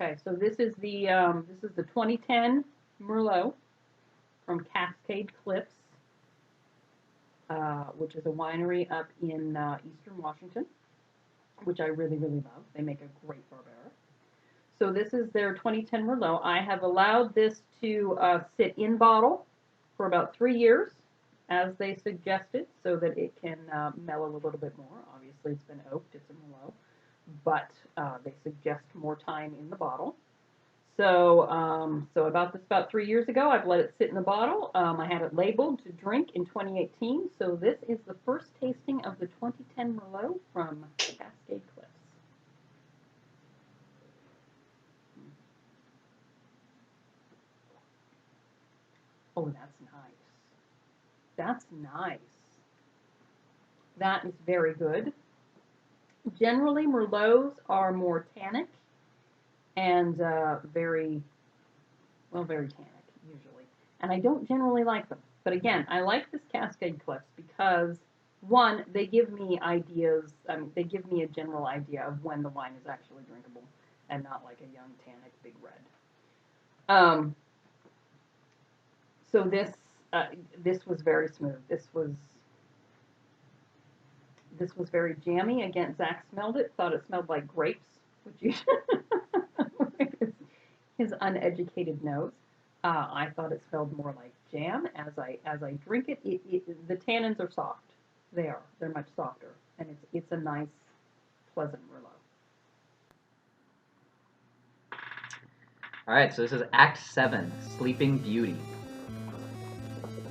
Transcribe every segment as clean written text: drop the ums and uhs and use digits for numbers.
Okay, so this is the 2010 Merlot from Cascade Cliffs, which is a winery up in eastern Washington, which I really, really love. They make a great Barbera. So this is their 2010 Merlot. I have allowed this to sit in bottle for about 3 years, as they suggested, so that it can mellow a little bit more. Obviously, it's been oaked, it's a Merlot, but they suggest more time in the bottle. So about 3 years ago, I've let it sit in the bottle. I had it labeled to drink in 2018. So this is the first tasting of the 2010 Merlot from Cascade Cliffs. Oh, that's nice. That's nice. That is very good. Generally, Merlots are more tannic and very tannic usually. And I don't generally like them. But again, I like this Cascade Cliffs because, one, they give me ideas, they give me a general idea of when the wine is actually drinkable and not like a young tannic big red. So this was very smooth. This was very jammy. Again, Zach smelled it, thought it smelled like grapes, which you his uneducated nose. I thought it smelled more like jam. As I drink it, the tannins are soft. They're much softer, and it's a nice, pleasant Merlot. All right, so this is Act 7, Sleeping Beauty.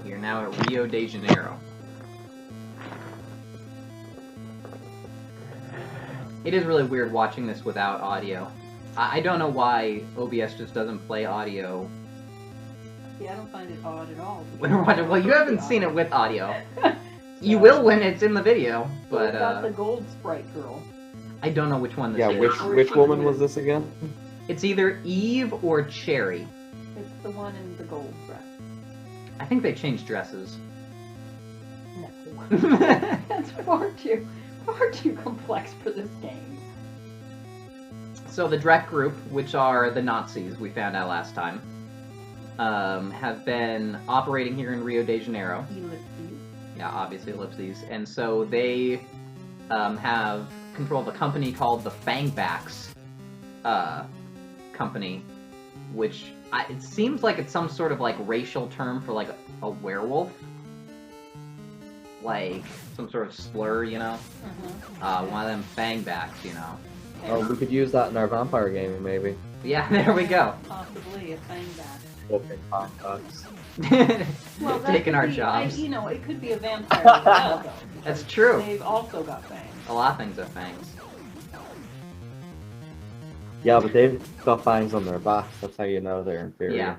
We are now at Rio de Janeiro. It is really weird watching this without audio. I don't know why OBS just doesn't play audio. Yeah, I don't find it odd at all. When we're watching, well, you haven't seen it with audio. You will when it's in the video, but it's got the gold Sprite girl. I don't know which one this Yeah, is. which woman was this again? It's either Eve or Cherry. It's the one in the gold dress. I think they changed dresses. No. That's far too complex for this game. So the Drek group, which are the Nazis we found out last time, have been operating here in Rio de Janeiro. Ellipses. Yeah, obviously ellipses. And so they have control of a company called the Fangbacks company, which it seems like it's some sort of like racial term for like a werewolf. Like some sort of slur, you know? One of them Fangbacks, you know? Oh, we could use that in our vampire game, maybe. Yeah, there we go. Possibly a Fangback. Open fangbacks. Well, Taking our jobs. It could be a vampire as well, though. That's true. They've also got fangs. A lot of things have fangs. Yeah, but they've got fangs on their backs. That's how you know they're inferior. Yeah.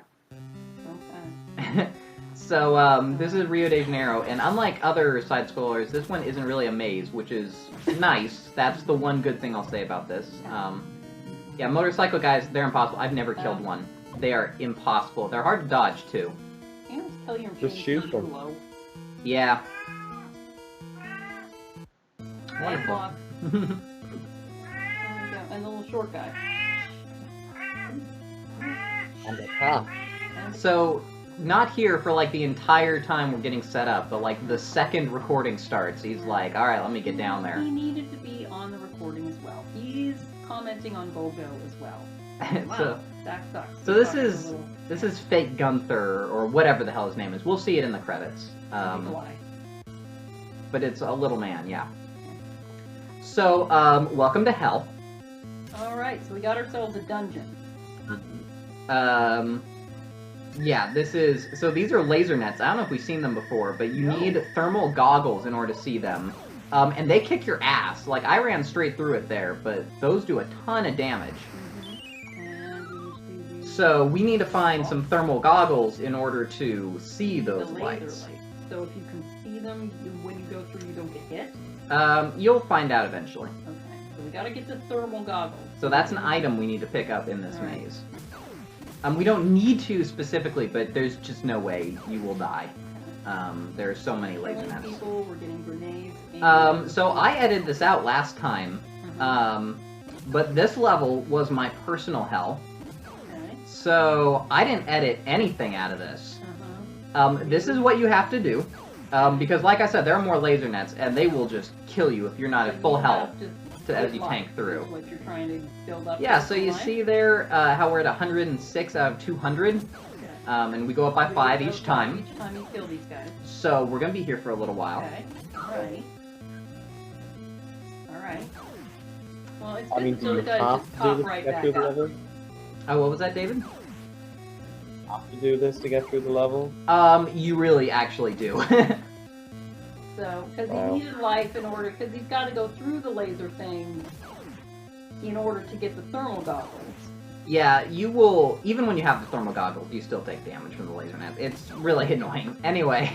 Okay. So, this is Rio de Janeiro, and unlike other side-scrollers, this one isn't really a maze, which is nice. That's the one good thing I'll say about this. Yeah, motorcycle guys, they're impossible. I've never killed one. They are impossible. They're hard to dodge, too. Can you just tell you're Just shoot too them. low? Yeah. Wonderful. Wonderful. There we go. And the little short guy. And the top. So, not here for like the entire time we're getting set up, but like the second recording starts, he's like, alright, let me get down there. He needed to be on the recording as well. He's commenting on Golgo as well. Wow, So, that sucks. so this is fake Gunther, or whatever the hell his name is. We'll see it in the credits. But it's a little man, yeah. So, welcome to Hell. Alright, so we got ourselves a dungeon. Yeah, so these are laser nets. I don't know if we've seen them before, but you No. need thermal goggles in order to see them. And they kick your ass. Like, I ran straight through it there, but those do a ton of damage. And So, we need to find some thermal goggles in order to see the those laser lights. lights. So if you can see them, when you go through, you don't get hit. You'll find out eventually. Okay, so we gotta get the thermal goggles. So that's an item we need to pick up in this Alright. maze. We don't need to specifically, but there's just no way you will die. There are so many laser Killing nets. people, we're getting grenades. And So I edited this out last time. but this level was my personal hell. Okay. So I didn't edit anything out of this. Uh-huh. This is what you have to do. Because like I said, there are more laser nets, and they will just kill you if you're not at full health as you tank through. What you're trying to build up. Yeah, so you see there how we're at 106 out of 200. Okay. And we go up by 5 each time. Each time you kill these guys. So we're going to be here for a little while. Okay. Alright. Alright. Well, it's I good mean, that do you those guys have just to pop do this right to get back through the up. level? Oh, what was that, David? Have to do this to get through the level? You really actually do. So, because Wow. he needed life in order, because he's got to go through the laser thing in order to get the thermal goggles. Yeah, you will, even when you have the thermal goggles, you still take damage from the laser net. It's really annoying. Anyway,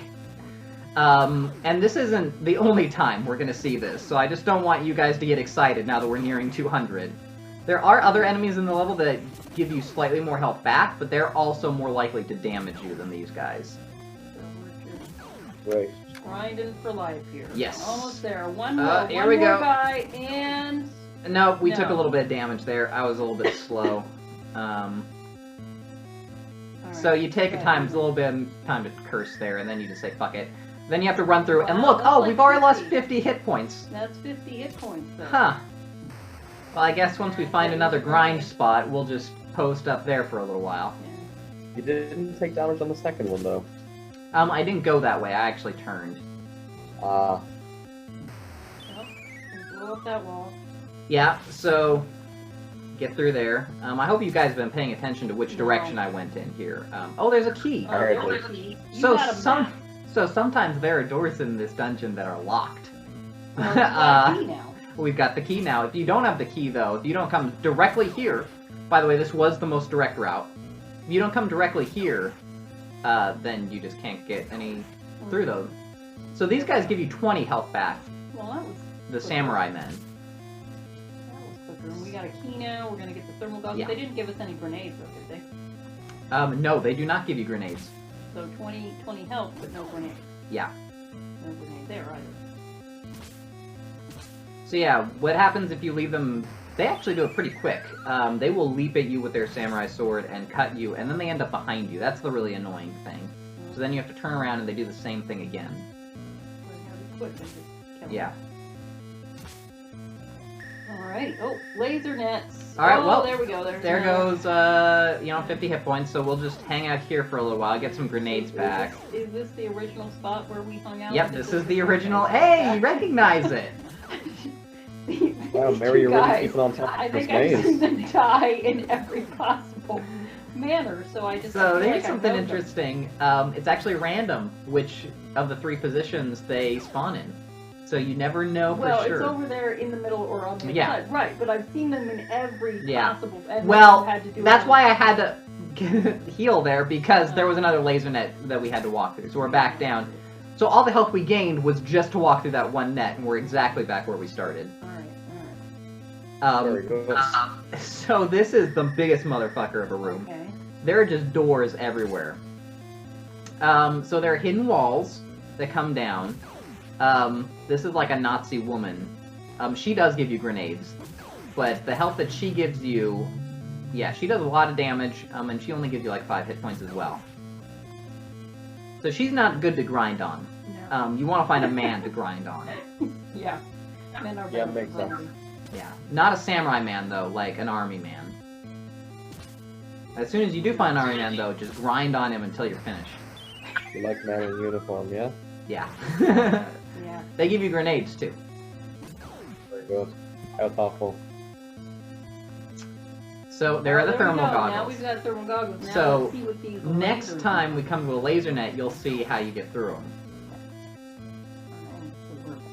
and this isn't the only time we're going to see this, so I just don't want you guys to get excited now that we're nearing 200. There are other enemies in the level that give you slightly more health back, but they're also more likely to damage you than these guys. So we're just Great. grinding for life here. Yes. Almost there. One more, here one we more go. guy, and... No, we took a No. little bit of damage there. I was a little bit slow. Alright, So you take a okay. time, it's a little bit of time to curse there, and then you just say, fuck it. Then you have to run through, and Wow, look, that's oh, like we've already lost 50. 50 hit points. That's 50 hit points, though. Huh. Well, I guess once we find another grind spot, we'll just post up there for a little while. Yeah. You didn't take damage on the second one, though. I didn't go that way, I actually turned. Ah. Well, we'll blow up that wall. Yeah, so get through there. I hope you guys have been paying attention to which No. direction I went in here. Oh, there's a key. Oh, Alright, there's please. a key. You So got a map. sometimes there are doors in this dungeon that are locked. Well, you got a key now. We've got the key now. If you don't have the key, though, if you don't come directly here, by the way, this was the most direct route. If you don't come directly here, then you just can't get any through those. So these guys give you 20 health back, Well, that was the samurai men. quicker. And we got a key now. We're gonna get the thermal goggles. Yeah. They didn't give us any grenades, though, did they? No, they do not give you grenades. So 20 health, but no grenade. Yeah. No grenade there either. So yeah, what happens if you leave them... They actually do it pretty quick. They will leap at you with their samurai sword and cut you, and then they end up behind you. That's the really annoying thing. So then you have to turn around and they do the same thing again. Yeah. Alright. Oh, laser nets. Alright, oh, well, there we go. There's There another. goes, 50 hit points, so we'll just hang out here for a little while, get some grenades back. Is this the original spot where we hung out? Yep, this is the original. Hey, you recognize it! Wow, Mary, you're really Guys, keeping on top I of this think I've seen maze. them die in every possible manner, so I just So feel there's like I something know them. interesting. It's actually random which of the 3 positions they spawn in. So you never know for Well, sure. it's over there in the middle or on the Yeah. side, right? But I've seen them in every Yeah. possible. And Well, had to do that's it. why I had to heal there, because there was another laser net that we had to walk through. So we're back down. So all the health we gained was just to walk through that one net, and we're exactly back where we started. Alright, Very good. So this is the biggest motherfucker of a room. okay. There are just doors everywhere. So there are hidden walls that come down. This is like a Nazi woman. She does give you grenades, but the health that she gives you, yeah, she does a lot of damage, and she only gives you like 5 hit points as well. So she's not good to grind on. No. You want to find a man to grind on. Yeah. Men are Yeah, very makes sense. friendly. Yeah. Not a samurai man, though, like an army man. As soon as you do find an army man, though, just grind on him until you're finished. You like man in uniform, yeah? Yeah. Yeah. They give you grenades, too. Very good. How thoughtful. So there are the Well, there we thermal go. Now goggles. we've got thermal goggles. Now So, let's see what these Next lasers time do. we come to a laser net, you'll see how you get through them.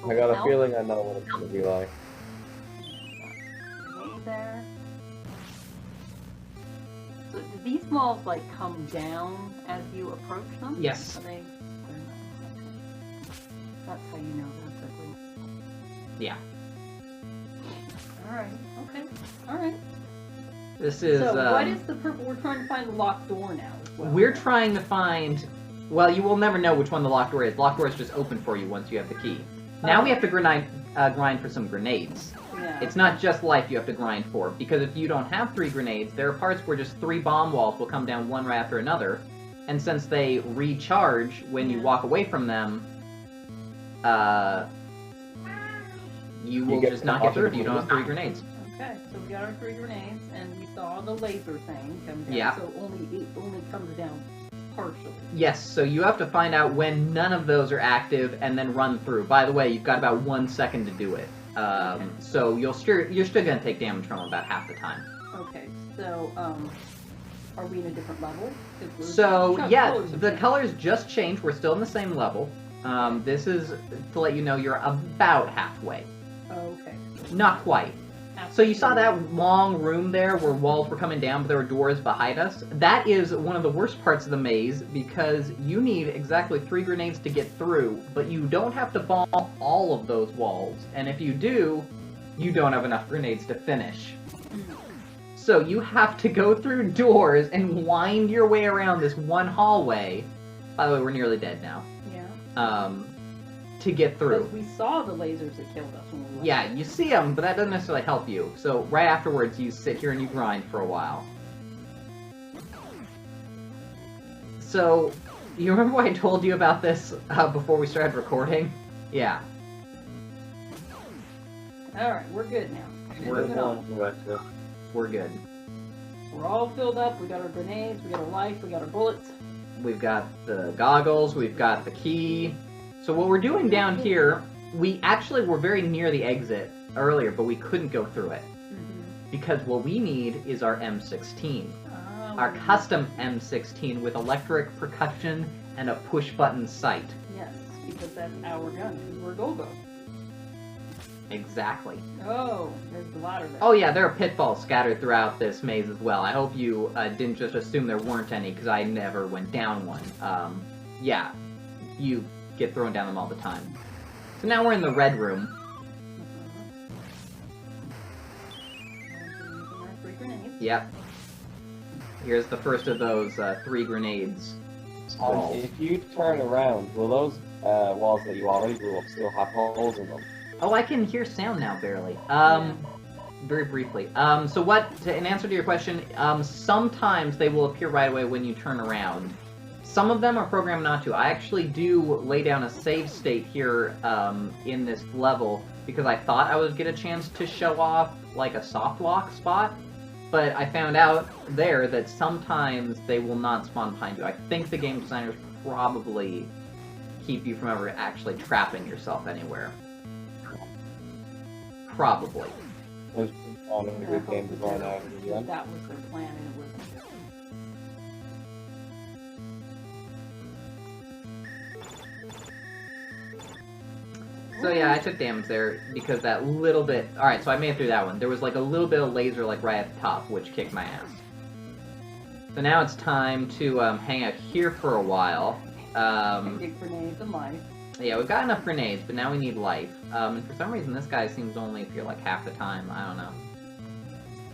I got a Help. feeling I know what it's gonna be like. Grenade there. So do these walls like come down as you approach them? Yes. Are they? They're not. Okay. That's how you know they're quickly. Yeah. All right. Okay. All right. This is, So what is the purple? We're trying to find the locked door now. As well. we're trying to find... Well, you will never know which one the locked door is. Locked door is just open for you once you have the key. Now we have to grind for some grenades. Yeah. Yeah. It's not just life you have to grind for, because if you don't have 3 grenades, there are parts where just 3 bomb walls will come down one right after another, and since they recharge when you walk away from them, you will just not get through if you don't have 3 grenades. Okay, so we got our 3 grenades, and we saw the laser thing come down. Yeah. So it only comes down partially. Yes, so you have to find out when none of those are active and then run through. By the way, you've got about 1 second to do it. So you're still going to take damage from about half the time. Okay, so are we in a different level? So yeah, the colors just changed. We're still in the same level. This is to let you know you're about halfway. Okay. Not quite. So you saw that long room there where walls were coming down, but there were doors behind us? That is one of the worst parts of the maze, because you need exactly 3 grenades to get through, but you don't have to bomb all of those walls, and if you do, you don't have enough grenades to finish. So you have to go through doors and wind your way around this one hallway. By the way, we're nearly dead now. Yeah. To get through. Because we saw the lasers that killed us when we went. Yeah, you see them, but that doesn't necessarily help you. So right afterwards, you sit here and you grind for a while. So, you remember what I told you about this before we started recording? Yeah. Alright, we're good now. Moving on. We're good. We're all filled up, we got our grenades, we got our life, we got our bullets. We've got the goggles, we've got the key. So what we're doing down here, we actually were very near the exit earlier, but we couldn't go through it. Because what we need is our M16. Our custom M16 with electric percussion and a push-button sight. Yes, because that's our gun, because we're Golgo. Exactly. Oh, there's the ladder there. Oh yeah, there are pitfalls scattered throughout this maze as well. I hope you didn't just assume there weren't any, because I never went down one. Yeah, you get thrown down them all the time. So now we're in the red room. Yep. Here's the first of those 3 grenades. If you turn around, will those walls that you already blew up still have holes in them? Oh, I can hear sound now, barely. Very briefly. So in answer to your question, sometimes they will appear right away when you turn around. Some of them are programmed not to. I actually do lay down a save state here in this level because I thought I would get a chance to show off like a soft lock spot, but I found out there that sometimes they will not spawn behind you. I think the game designers probably keep you from ever actually trapping yourself anywhere. Probably. There's on a good game design out of the That was their plan, and it wasn't. So yeah, I took damage there because that little bit... Alright, so I made it through that one. There was like a little bit of laser like right at the top, which kicked my ass. So now it's time to hang out here for a while. Get grenades and life. Yeah, we've got enough grenades, but now we need life. And for some reason this guy seems to only appear like half the time. I don't know.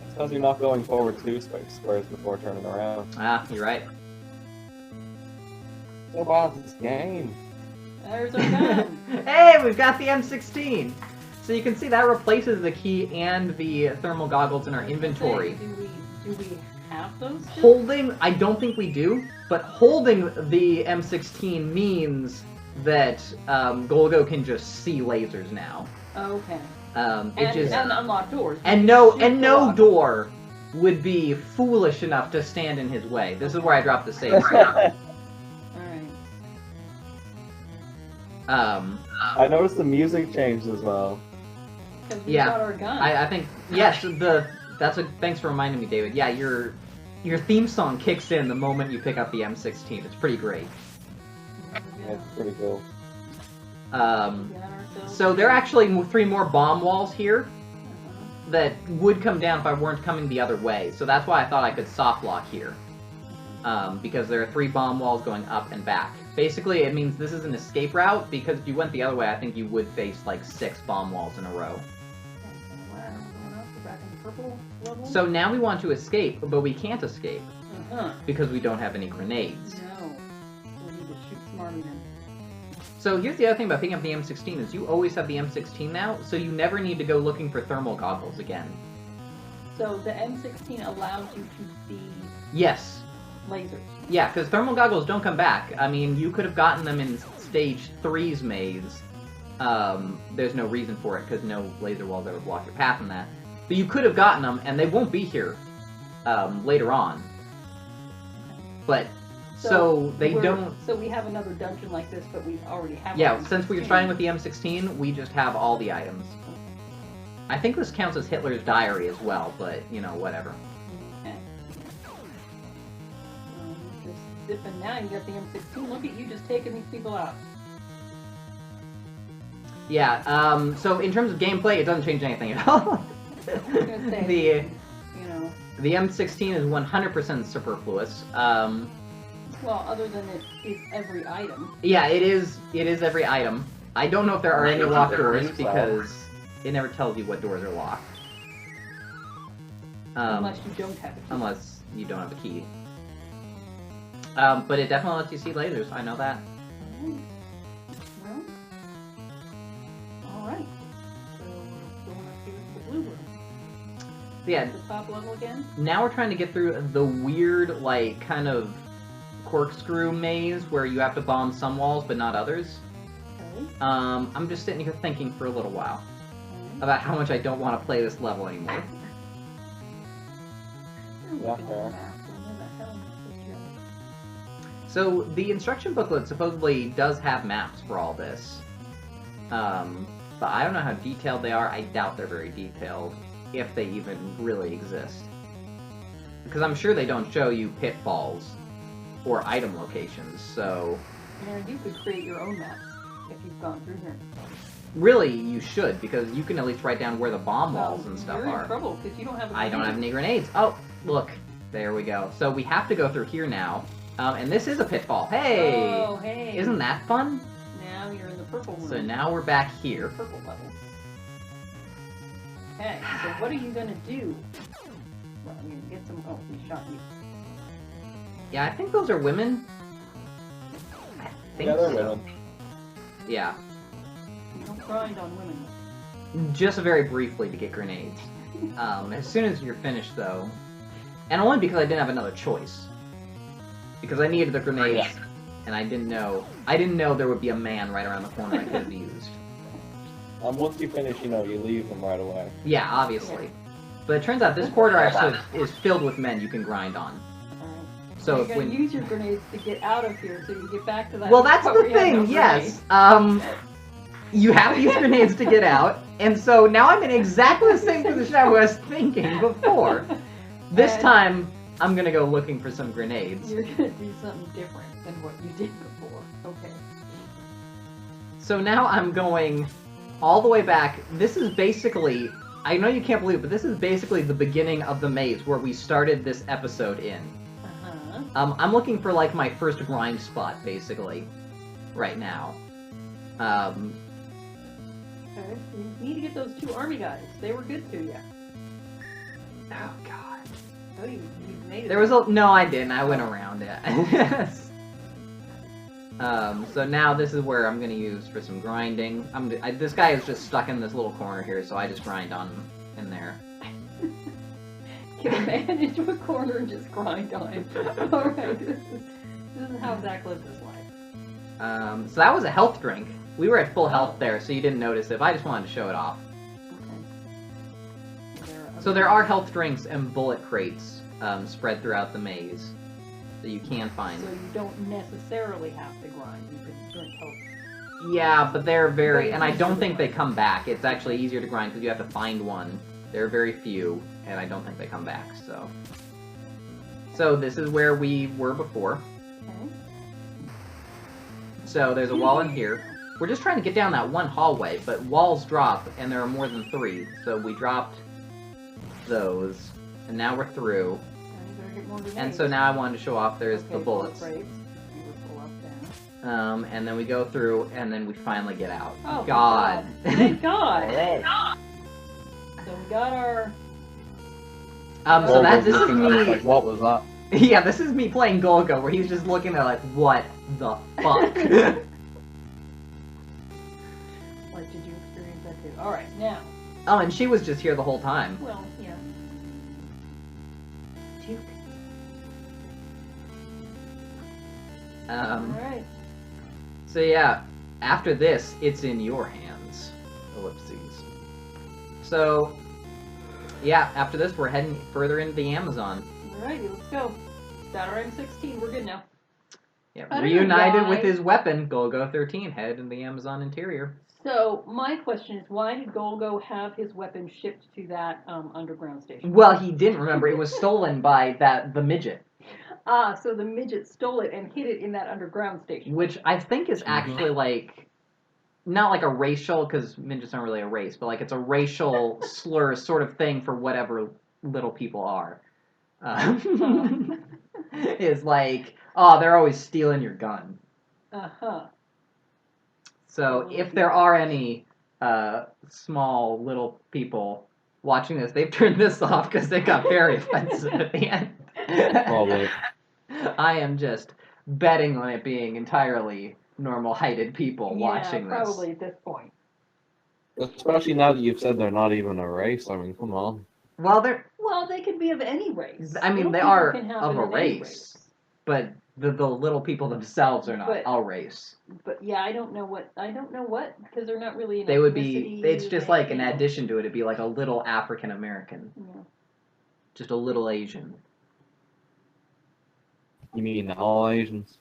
It's because you're not going forward 2 squares before turning around. Ah, you're right. So bad this game. There's our gun. Hey, we've got the M16! So you can see that replaces the key and the thermal goggles in our inventory. Do we have those still? Holding, I don't think we do, but holding the M16 means that Golgo can just see lasers now. Okay. And unlock doors. And no door would be foolish enough to stand in his way. This is where I dropped the save. I noticed the music changed as well. Yeah, got our gun. I think yes. Thanks for reminding me, David. Yeah, your theme song kicks in the moment you pick up the M16. It's pretty great. Yeah, it's pretty cool. So there are actually 3 more bomb walls here that would come down if I weren't coming the other way. So that's why I thought I could soft lock here. Because there are 3 bomb walls going up and back. Basically, it means this is an escape route, because if you went the other way, I think you would face, like, 6 bomb walls in a row. So now we want to escape, but we can't escape. Because we don't have any grenades. No. We need to shoot smarmy then. So here's the other thing about picking up the M16 is you always have the M16 now, so you never need to go looking for thermal goggles again. So the M16 allows you to see Yes. lasers. Yeah, because thermal goggles don't come back. I mean, you could have gotten them in Stage 3's maze. There's no reason for it, because no laser walls ever block your path in that. But you could have gotten them, and they won't be here later on. But, so they don't... So we have another dungeon like this, but we already have Yeah, one. since we were starting with the M16, we just have all the items. I think this counts as Hitler's diary as well, but, you know, whatever. Okay. Just zipping now, you got the M16. Look at you just taking these people out. Yeah, so in terms of gameplay, it doesn't change anything at all. I was gonna say, you know, The M16 is 100% superfluous. well, other than it is every item. Yeah, it is every item. I don't know if there are any locked doors, because it never tells you what doors are locked. Unless you don't have it. Unless you don't have a key. But it definitely lets you see lasers, I know that. Well, alright. So we're going up here to the blue room. Yeah, The top level again? now we're trying to get through the weird, like, kind of corkscrew maze where you have to bomb some walls but not others. Okay. I'm just sitting here thinking for a little while about how much I don't want to play this level anymore. You're Yeah, looking at fair. the map, so where the hell is this So the instruction booklet supposedly does have maps for all this. But I don't know how detailed they are. I doubt they're very detailed, if they even really exist. Because I'm sure they don't show you pitfalls or item locations, so... And you could create your own maps if you've gone through here. Really, you should, because you can at least write down where the bomb walls and stuff You're in are. trouble, because you don't have a I don't have any grenades. Oh, look. There we go. So we have to go through here now. And this is a pitfall. Hey! Oh, hey! Isn't that fun? Now you're in the purple room. So now we're back here. Purple level. Okay, so what are you gonna do? Well, I'm gonna get some... Oh, he shot you. Yeah, I think those are women. I think Yeah, they're so. women. Yeah. You don't grind on women. Just very briefly to get grenades. As soon as you're finished, though, and only because I didn't have another choice, because I needed the grenades, Yeah. and I didn't know there would be a man right around the corner I could have used. Once you finish, you know, you leave them right away. Yeah, obviously. But it turns out this corridor actually is filled with men you can grind on. Alright. So you're if gonna when use your grenades to get out of here so you can get back to that. well, that's part the where you have no thing. Yes. grenades. You have to use grenades to get out, and so now I'm in exactly the same position I was thinking before. This And- time, I'm gonna go looking for some grenades. You're gonna do something different than what you did before. Okay. So now I'm going all the way back. This is basically, I know you can't believe it, but this is basically the beginning of the maze where we started this episode in. Uh-huh. I'm looking for like my first grind spot, basically, right now. Okay. You need to get those 2 army guys. They were good to you. Oh god. Oh, you made it. There was a, no, I didn't. I went around it. So now this is where I'm gonna use for some grinding. This guy is just stuck in this little corner here, so I just grind on him in there. Get a man into a corner and just grind on him. Alright, this is how Zach lives his life. So that was a health drink. We were at full health there, so you didn't notice it, but I just wanted to show it off. Okay. So there are health drinks and bullet crates spread throughout the maze that you can find. So you don't necessarily have to grind. You can drink health. Yeah, but they're very, But and I it's don't easier think to they come back. It's actually easier to grind because you have to find one. There are very few, and I don't think they come back, so. So this is where we were before. Okay. So there's a wall in here. We're just trying to get down that one hallway, but walls drop, and there are more than 3. So we dropped those, and now we're through. Now you better get more grenades. And so now I wanted to show off there's Okay, the bullets. bullet crates. You would pull up down. And then we go through, and then we finally get out. Oh, God. Thank God. Alright. So we got our... So that, this is Looking at us me... like, what was that? Yeah, this is me playing Golgo, where he's just looking at like, what the fuck? All right, now. Oh, and she was just here the whole time. Well, yeah. All right. So yeah, after this, it's in your hands. Ellipses. So, yeah, after this, we're heading further into the Amazon. Alrighty, let's go. Dinoram 16, we're good now. Yeah, I don't know reunited why. with his weapon, Golgo 13, headed in the Amazon interior. So, my question is, why did Golgo have his weapon shipped to that underground station? Well, he didn't remember. It was stolen by the midget. Ah, so the midget stole it and hid it in that underground station. Which I think is actually like, not like a racial, because midgets aren't really a race, but like it's a racial slur sort of thing for whatever little people are. Is like, oh, they're always stealing your gun. Uh-huh. So if there are any small little people watching this, they've turned this off because they got very offensive at the end. Probably. I am just betting on it being entirely normal-heighted people watching this. Yeah, probably at this point. Especially now that you've said they're not even a race. I mean, come on. Well, they're. Well, they can be of any race. I mean, Little they people are can of happen a in any race, but the little people themselves are not But- a race. But yeah, I don't know what because they're not really an They would be. ethnicity, It's just like an you know. addition to it. It'd be like a little African American, Yeah. just a little Asian. You mean all Asians?